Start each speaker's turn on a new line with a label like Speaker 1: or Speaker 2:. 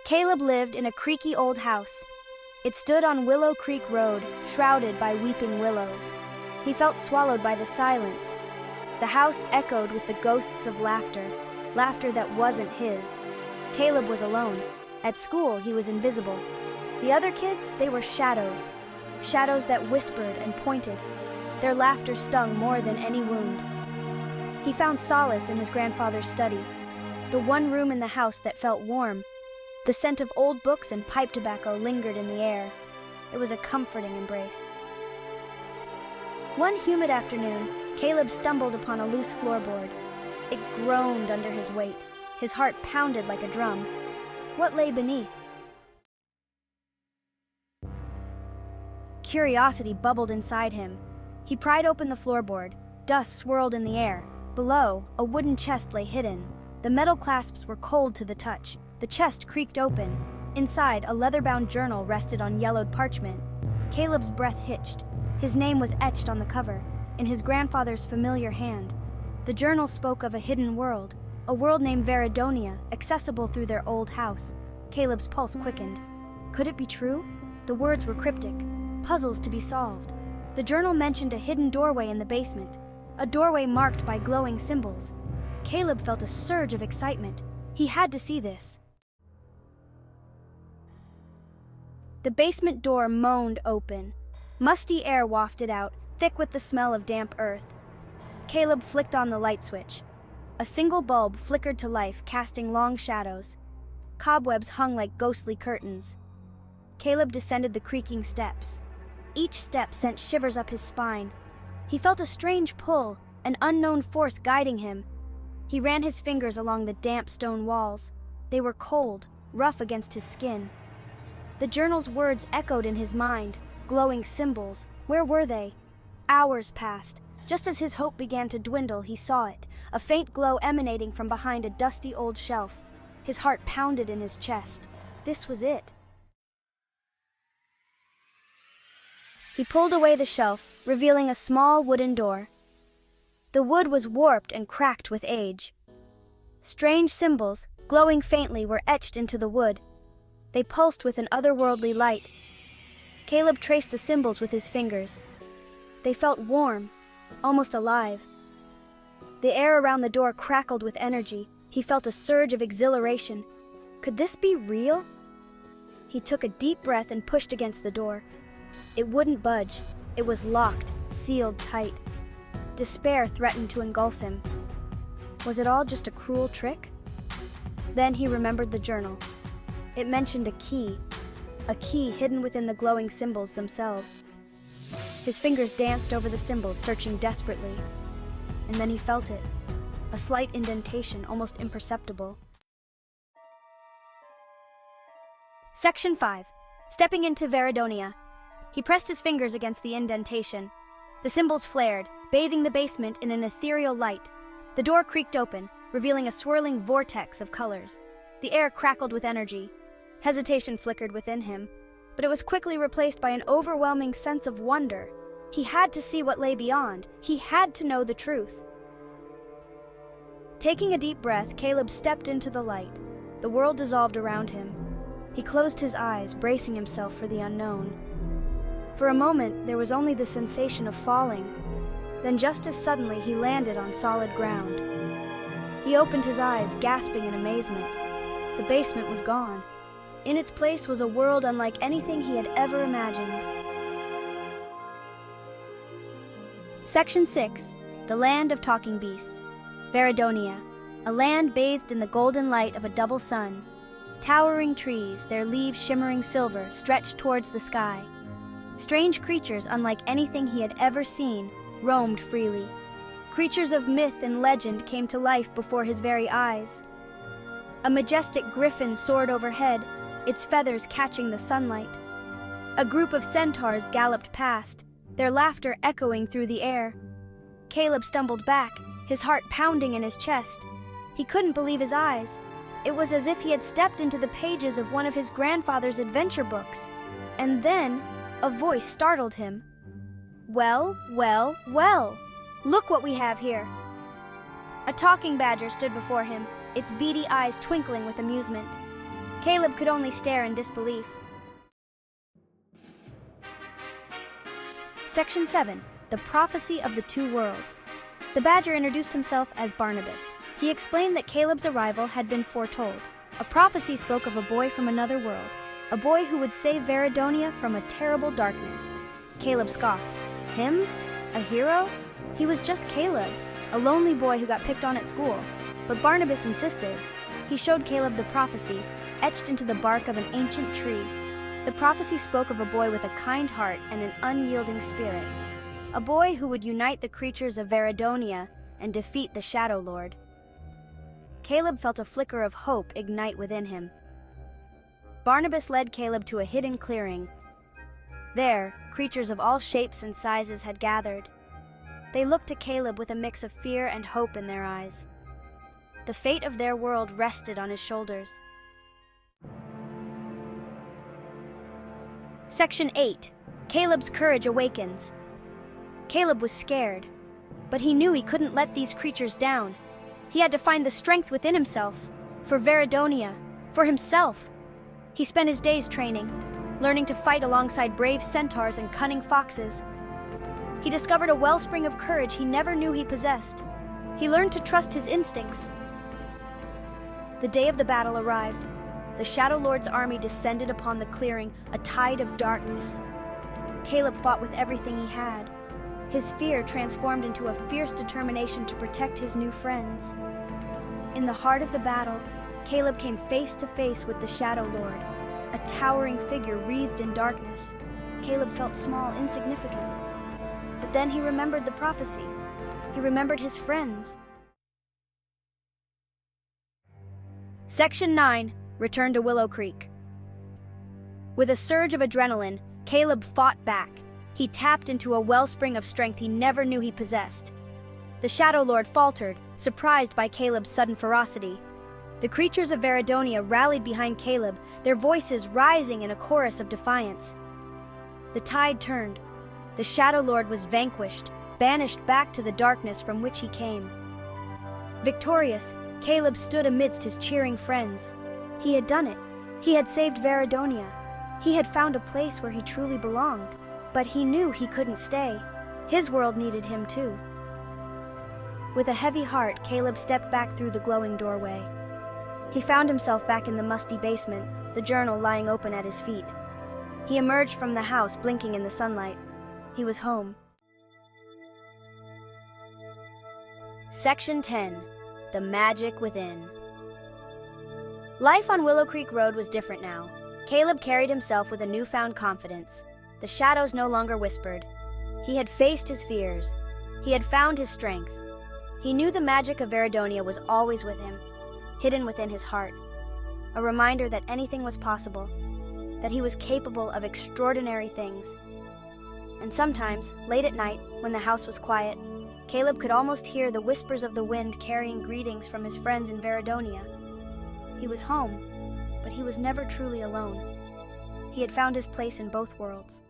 Speaker 1: Caleb lived in a creaky old house. It stood on Willow Creek Road, shrouded by weeping willows. He felt swallowed by the silence. The house echoed with the ghosts of laughter, laughter that wasn't his. Caleb was alone. At school, he was invisible. The other kids, they were shadows. Shadows that whispered and pointed. Their laughter stung more than any wound. He found solace in his grandfather's study, the one room in the house that felt warm. The scent of old books and pipe tobacco lingered in the air. It was a comforting embrace. One humid afternoon, Caleb stumbled upon a loose floorboard. It groaned under his weight. His heart pounded like a drum. What lay beneath? Curiosity bubbled inside him. He pried open the floorboard. Dust swirled in the air. Below, a wooden chest lay hidden. The metal clasps were cold to the touch. The chest creaked open. Inside, a leather-bound journal rested on yellowed parchment. Caleb's breath hitched. His name was etched on the cover, in his grandfather's familiar hand. The journal spoke of a hidden world, a world named Veridonia, accessible through their old house. Caleb's pulse quickened. Could it be true? The words were cryptic, puzzles to be solved. The journal mentioned a hidden doorway in the basement, a doorway marked by glowing symbols. Caleb felt a surge of excitement. He had to see this. The basement door moaned open. Musty air wafted out, thick with the smell of damp earth. Caleb flicked on the light switch. A single bulb flickered to life, casting long shadows. Cobwebs hung like ghostly curtains. Caleb descended the creaking steps. Each step sent shivers up his spine. He felt a strange pull, an unknown force guiding him. He ran his fingers along the damp stone walls. They were cold, rough against his skin. The journal's words echoed in his mind, glowing symbols. Where were they? Hours passed. Just as his hope began to dwindle, he saw it, a faint glow emanating from behind a dusty old shelf. His heart pounded in his chest. This was it. He pulled away the shelf, revealing a small wooden door. The wood was warped and cracked with age. Strange symbols, glowing faintly, were etched into the wood. They pulsed with an otherworldly light. Caleb traced the symbols with his fingers. They felt warm, almost alive. The air around the door crackled with energy. He felt a surge of exhilaration. Could this be real? He took a deep breath and pushed against the door. It wouldn't budge. It was locked, sealed tight. Despair threatened to engulf him. Was it all just a cruel trick? Then he remembered the journal. It mentioned a key hidden within the glowing symbols themselves. His fingers danced over the symbols, searching desperately. And then he felt it, a slight indentation, almost imperceptible. Section 5. Stepping into Veridonia. He pressed his fingers against the indentation. The symbols flared, bathing the basement in an ethereal light. The door creaked open, revealing a swirling vortex of colors. The air crackled with energy. Hesitation flickered within him, but it was quickly replaced by an overwhelming sense of wonder. He had to see what lay beyond. He had to know the truth. Taking a deep breath, Caleb stepped into the light. The world dissolved around him. He closed his eyes, bracing himself for the unknown. For a moment, there was only the sensation of falling. Then just as suddenly, he landed on solid ground. He opened his eyes, gasping in amazement. The basement was gone. In its place was a world unlike anything he had ever imagined. Section 6. The Land of Talking Beasts. Veridonia, a land bathed in the golden light of a double sun. Towering trees, their leaves shimmering silver, stretched towards the sky. Strange creatures unlike anything he had ever seen roamed freely. Creatures of myth and legend came to life before his very eyes. A majestic griffin soared overhead, its feathers catching the sunlight. A group of centaurs galloped past, their laughter echoing through the air. Caleb stumbled back, his heart pounding in his chest. He couldn't believe his eyes. It was as if he had stepped into the pages of one of his grandfather's adventure books. And then, a voice startled him. Well, well, well! Look what we have here! A talking badger stood before him, its beady eyes twinkling with amusement. Caleb could only stare in disbelief. Section 7. The Prophecy of the Two Worlds. The Badger introduced himself as Barnabas. He explained that Caleb's arrival had been foretold. A prophecy spoke of a boy from another world, a boy who would save Veridonia from a terrible darkness. Caleb scoffed. Him? A hero? He was just Caleb, a lonely boy who got picked on at school. But Barnabas insisted. He showed Caleb the prophecy, etched into the bark of an ancient tree. The prophecy spoke of a boy with a kind heart and an unyielding spirit, a boy who would unite the creatures of Veridonia and defeat the Shadow Lord. Caleb felt a flicker of hope ignite within him. Barnabas led Caleb to a hidden clearing. There, creatures of all shapes and sizes had gathered. They looked to Caleb with a mix of fear and hope in their eyes. The fate of their world rested on his shoulders. Section 8. Caleb's Courage Awakens. Caleb was scared, but he knew he couldn't let these creatures down. He had to find the strength within himself, for Veridonia, for himself. He spent his days training, learning to fight alongside brave centaurs and cunning foxes. He discovered a wellspring of courage he never knew he possessed. He learned to trust his instincts. The day of the battle arrived. The Shadow Lord's army descended upon the clearing, a tide of darkness. Caleb fought with everything he had. His fear transformed into a fierce determination to protect his new friends. In the heart of the battle, Caleb came face to face with the Shadow Lord, a towering figure wreathed in darkness. Caleb felt small, insignificant. But then he remembered the prophecy. He remembered his friends. Section 9. Return to Willow Creek. With a surge of adrenaline, Caleb fought back. He tapped into a wellspring of strength he never knew he possessed. The Shadow Lord faltered, surprised by Caleb's sudden ferocity. The creatures of Veridonia rallied behind Caleb, their voices rising in a chorus of defiance. The tide turned. The Shadow Lord was vanquished, banished back to the darkness from which he came. Victorious, Caleb stood amidst his cheering friends. He had done it. He had saved Veridonia. He had found a place where he truly belonged. But he knew he couldn't stay. His world needed him too. With a heavy heart, Caleb stepped back through the glowing doorway. He found himself back in the musty basement, the journal lying open at his feet. He emerged from the house, blinking in the sunlight. He was home. Section 10. The Magic Within. Life on Willow Creek Road was different now. Caleb carried himself with a newfound confidence. The shadows no longer whispered. He had faced his fears. He had found his strength. He knew the magic of Veridonia was always with him, hidden within his heart. A reminder that anything was possible, that he was capable of extraordinary things. And sometimes, late at night, when the house was quiet, Caleb could almost hear the whispers of the wind carrying greetings from his friends in Veridonia. He was home, but he was never truly alone. He had found his place in both worlds.